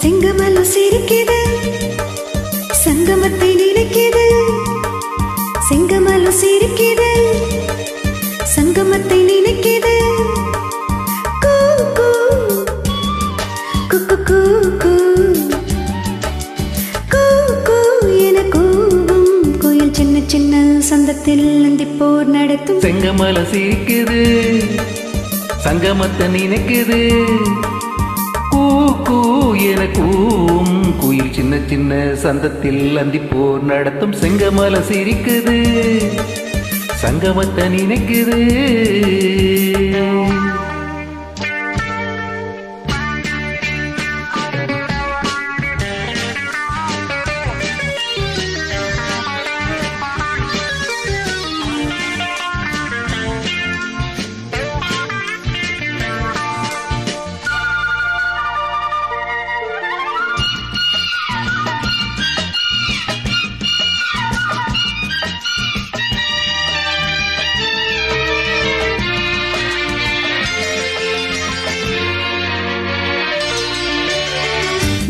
செங்கமல சிரிக்குது சங்கமத்தை நினைக்குது செங்கமல சிரிக்குது சங்கமத்தை நினைக்குது கூ கூ குக்கு கூ கூ கூ கூ என கூவும் கோயில் சின்ன சின்ன சந்தத்தில் அந்திப்போர் நடத்தும் செங்கமல சிரிக்குது சங்கமத்தை நினைக்குது கூ கூ என கூவும் குயில் சின்ன சின்ன சந்தத்தில் அந்திப்போர் நடத்தும் செங்கமல சிரிக்குது சங்கமத்தை நினைக்குது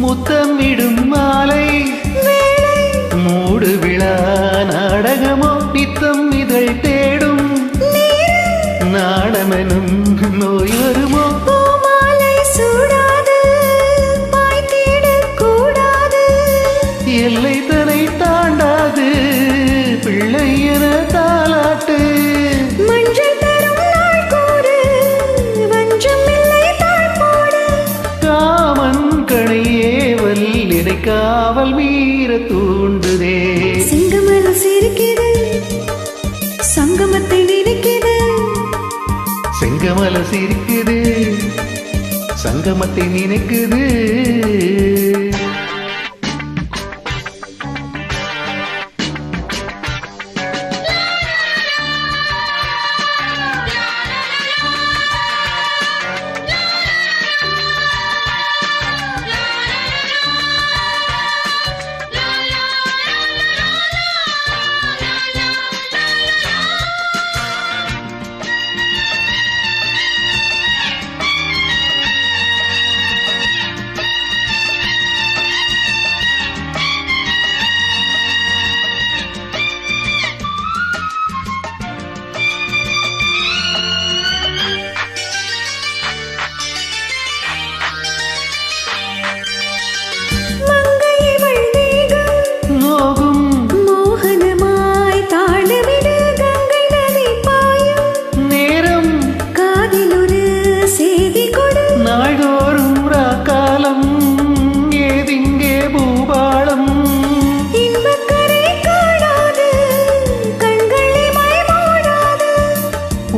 முத்தமிடும் மாலை மூடு விழா நாடகமோ நித்தம் இதழ் தேடும் நாடமெனும் நோய் வருமோ மாலை சூடாது கூடாது எல்லை தனை தாண்டாது பிள்ளை என தாலாட்டு மஞ்சள் தரும் நாள் கூறு வஞ்சம் இல்லை தாழ் போடு காமன் கணையேவல் என்னை காவல் மீற தூண்டுதே செங்கமல சிரிக்குது சங்கமத்தை நினைக்குது செங்கமல சிரிக்குது சங்கமத்தை நினைக்குது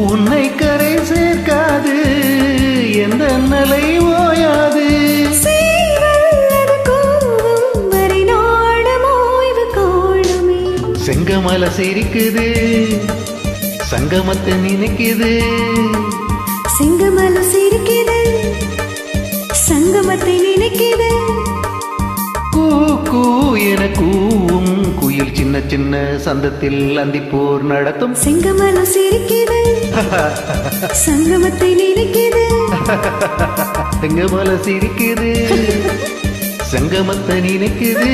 உன்னை கரை சேர்க்காது எந்த நலை ஓயாது செங்கமல சிரிக்குது சங்கமத்தை நினைக்குது செங்கமல சிரிக்குது சங்கமத்தை நினைக்குது கூ கூ என கூவும் குயில் சின்ன சின்ன சந்தத்தில் அந்திப்போர் நடத்தும் செங்கமல சிரிக்குது சங்கமத்தை நினைக்குது செங்கமல சிரிக்குது சங்கமத்தை நினைக்குது